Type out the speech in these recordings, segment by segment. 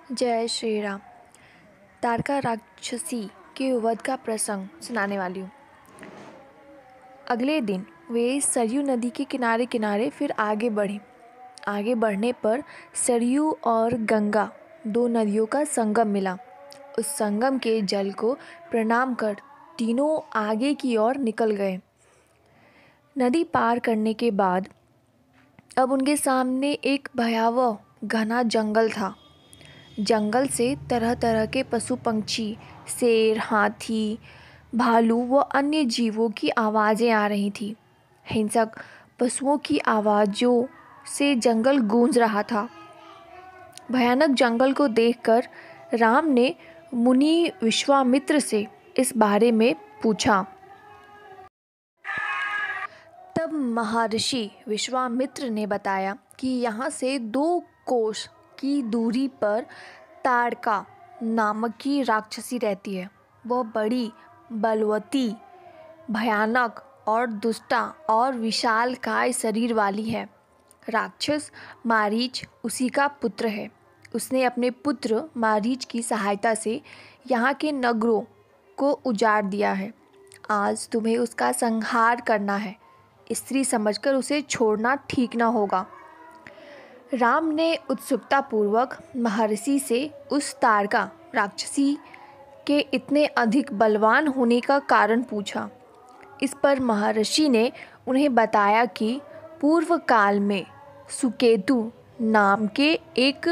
जय श्री राम। तारका राक्षसी के वध का प्रसंग सुनाने वाली हूँ। अगले दिन वे सरयू नदी के किनारे किनारे फिर आगे बढ़े। आगे बढ़ने पर सरयू और गंगा दो नदियों का संगम मिला। उस संगम के जल को प्रणाम कर तीनों आगे की ओर निकल गए। नदी पार करने के बाद अब उनके सामने एक भयावह घना जंगल था। जंगल से तरह तरह के पशु पंछी, शेर, हाथी, भालू व अन्य जीवों की आवाज़ें आ रही थीं। हिंसक पशुओं की आवाज़ों से जंगल गूंज रहा था। भयानक जंगल को देखकर राम ने मुनि विश्वामित्र से इस बारे में पूछा। तब महर्षि विश्वामित्र ने बताया कि यहाँ से 2 कोस की दूरी पर ताड़का नामक की राक्षसी रहती है। वह बड़ी, बलवती, भयानक और दुष्टा और विशालकाय शरीर वाली है। राक्षस मारीच उसी का पुत्र है। उसने अपने पुत्र मारीच की सहायता से यहाँ के नगरों को उजाड़ दिया है। आज तुम्हें उसका संहार करना है। स्त्री समझकर उसे छोड़ना ठीक न होगा। राम ने उत्सुकतापूर्वक महर्षि से उस ताड़का राक्षसी के इतने अधिक बलवान होने का कारण पूछा। इस पर महर्षि ने उन्हें बताया कि पूर्व काल में सुकेतु नाम के एक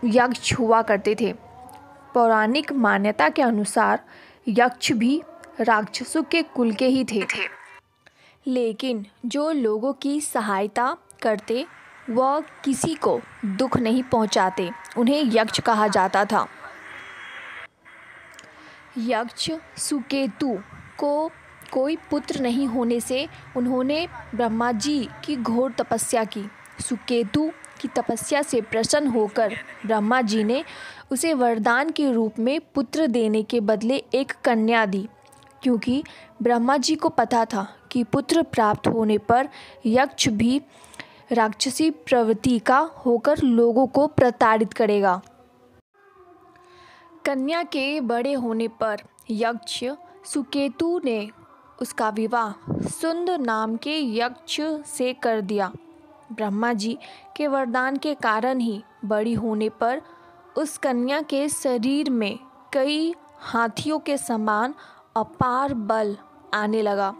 यक्ष हुआ करते थे। पौराणिक मान्यता के अनुसार यक्ष भी राक्षसों के कुल के ही थे। लेकिन जो लोगों की सहायता करते वह किसी को दुख नहीं पहुंचाते, उन्हें यक्ष कहा जाता था। यक्ष सुकेतु को कोई पुत्र नहीं होने से उन्होंने ब्रह्मा जी की घोर तपस्या की। सुकेतु की तपस्या से प्रसन्न होकर ब्रह्मा जी ने उसे वरदान के रूप में पुत्र देने के बदले एक कन्या दी, क्योंकि ब्रह्मा जी को पता था कि पुत्र प्राप्त होने पर यक्ष भी राक्षसी प्रवृत्ति का होकर लोगों को प्रताड़ित करेगा। कन्या के बड़े होने पर यक्ष सुकेतु ने उसका विवाह सुंद नाम के यक्ष से कर दिया। ब्रह्मा जी के वरदान के कारण ही बड़ी होने पर उस कन्या के शरीर में कई हाथियों के समान अपार बल आने लगा।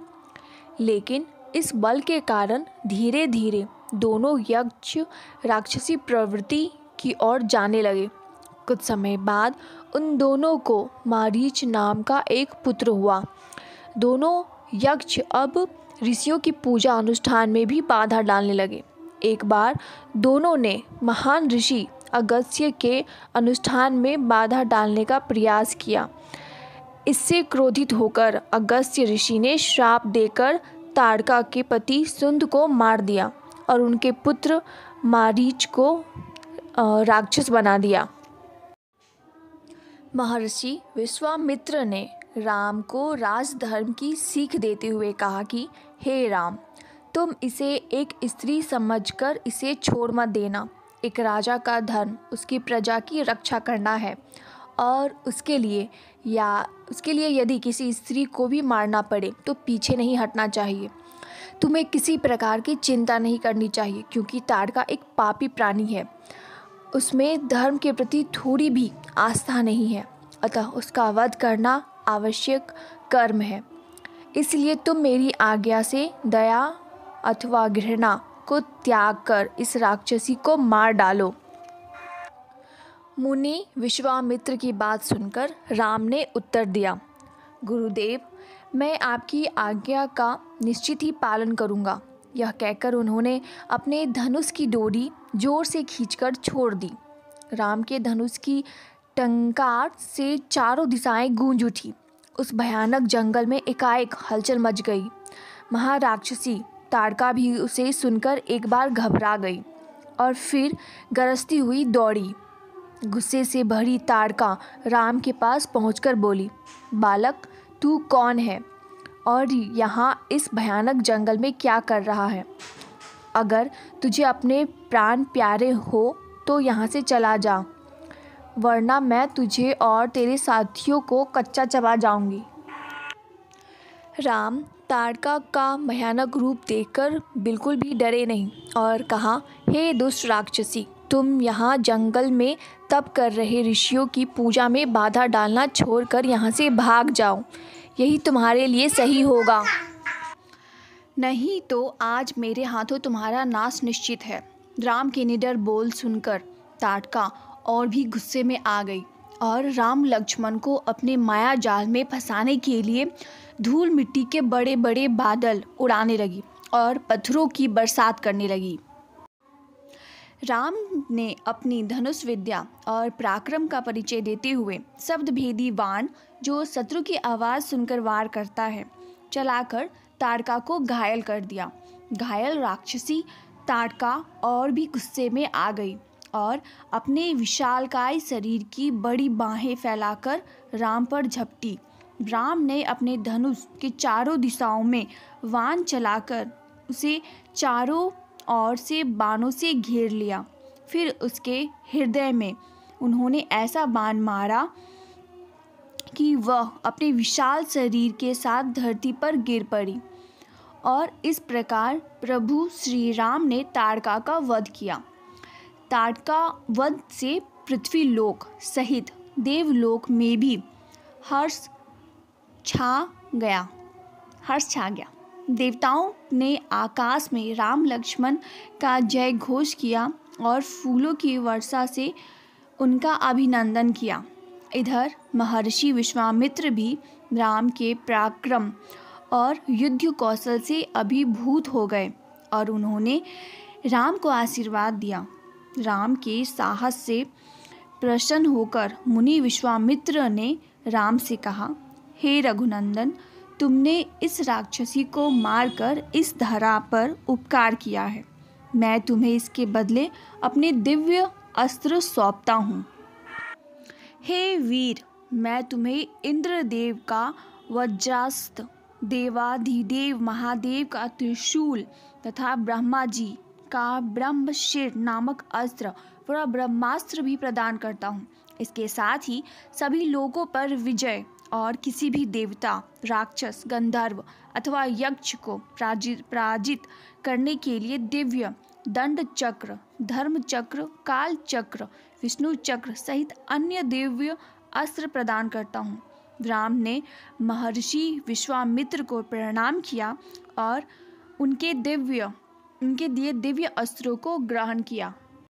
लेकिन इस बल के कारण धीरे धीरे दोनों यक्ष राक्षसी प्रवृत्ति की ओर जाने लगे। कुछ समय बाद उन दोनों को मारीच नाम का एक पुत्र हुआ। दोनों यक्ष अब ऋषियों की पूजा अनुष्ठान में भी बाधा डालने लगे। एक बार दोनों ने महान ऋषि अगस्त्य के अनुष्ठान में बाधा डालने का प्रयास किया। इससे क्रोधित होकर अगस्त्य ऋषि ने श्राप देकर ताड़का के पति सुंद को मार दिया और उनके पुत्र मारीच को राक्षस बना दिया। महर्षि विश्वामित्र ने राम को राजधर्म की सीख देते हुए कहा कि हे राम, तुम इसे एक स्त्री समझकर इसे छोड़ मत देना। एक राजा का धर्म उसकी प्रजा की रक्षा करना है और उसके लिए यदि किसी स्त्री को भी मारना पड़े तो पीछे नहीं हटना चाहिए। तुम्हें किसी प्रकार की चिंता नहीं करनी चाहिए, क्योंकि ताड़का एक पापी प्राणी है। उसमें धर्म के प्रति थोड़ी भी आस्था नहीं है, अतः उसका वध करना आवश्यक कर्म है। इसलिए तुम मेरी आज्ञा से दया अथवा घृणा को त्याग कर इस राक्षसी को मार डालो। मुनि विश्वामित्र की बात सुनकर राम ने उत्तर दिया, गुरुदेव, मैं आपकी आज्ञा का निश्चित ही पालन करूँगा। यह कहकर उन्होंने अपने धनुष की डोरी जोर से खींचकर छोड़ दी। राम के धनुष की टंकार से चारों दिशाएं गूंज उठी। उस भयानक जंगल में एकाएक हलचल मच गई। महाराक्षसी ताड़का भी उसे सुनकर एक बार घबरा गई और फिर गरजती हुई दौड़ी। गुस्से से भरी ताड़का राम के पास पहुंचकर बोली, बालक, तू कौन है और यहाँ इस भयानक जंगल में क्या कर रहा है? अगर तुझे अपने प्राण प्यारे हो तो यहाँ से चला जा। वरना मैं तुझे और तेरे साथियों को कच्चा चबा जाऊंगी। राम ताड़का का भयानक रूप देखकर बिल्कुल भी डरे नहीं और कहा, हे दुष्ट राक्षसी, तुम यहाँ जंगल में तप कर रहे ऋषियों की पूजा में बाधा डालना छोड़कर यहाँ से भाग जाओ। यही तुम्हारे लिए सही होगा, नहीं तो आज मेरे हाथों तुम्हारा नाश निश्चित है। राम के निडर बोल सुनकर ताड़का और भी गुस्से में आ गई और राम लक्ष्मण को अपने माया जाल में फंसाने के लिए धूल मिट्टी के बड़े बड़े बादल उड़ाने लगी और पत्थरों की बरसात करने लगी। राम ने अपनी धनुष विद्या और पराक्रम का परिचय देते हुए शब्दभेदी बाण, जो शत्रु की आवाज़ सुनकर वार करता है, चलाकर ताड़का को घायल कर दिया। घायल राक्षसी ताड़का और भी गुस्से में आ गई और अपने विशालकाय शरीर की बड़ी बाहें फैलाकर राम पर झपटी। राम ने अपने धनुष के चारों दिशाओं में बाण चलाकर उसे चारों ओर से बाणों से घेर लिया। फिर उसके हृदय में उन्होंने ऐसा बाण मारा कि वह अपने विशाल शरीर के साथ धरती पर गिर पड़ी और इस प्रकार प्रभु श्री राम ने ताड़का का वध किया। ताड़का वध से पृथ्वी लोक सहित देवलोक में भी हर्ष छा गया। देवताओं ने आकाश में राम लक्ष्मण का जय घोष किया और फूलों की वर्षा से उनका अभिनंदन किया। इधर महर्षि विश्वामित्र भी राम के पराक्रम और युद्ध कौशल से अभिभूत हो गए और उन्होंने राम को आशीर्वाद दिया। राम के साहस से प्रसन्न होकर मुनि विश्वामित्र ने राम से कहा, हे रघुनंदन, तुमने इस राक्षसी को मारकर इस धरा पर उपकार किया है। मैं तुम्हें इसके बदले अपने दिव्य अस्त्र सौंपता हूँ। हे वीर, मैं तुम्हें इंद्रदेव का वज्रास्त्र, देवाधिदेव महादेव का त्रिशूल तथा ब्रह्मा जी का ब्रह्मशिर नामक अस्त्र व ब्रह्मास्त्र भी प्रदान करता हूँ। इसके साथ ही सभी लोगों पर विजय और किसी भी देवता, राक्षस, गंधर्व अथवा यक्ष को पराजित करने के लिए दिव्य दंड चक्र, धर्म चक्र, काल चक्र, विष्णु चक्र सहित अन्य दिव्य अस्त्र प्रदान करता हूँ। राम ने महर्षि विश्वामित्र को प्रणाम किया और उनके दिए दिव्य अस्त्रों को ग्रहण किया।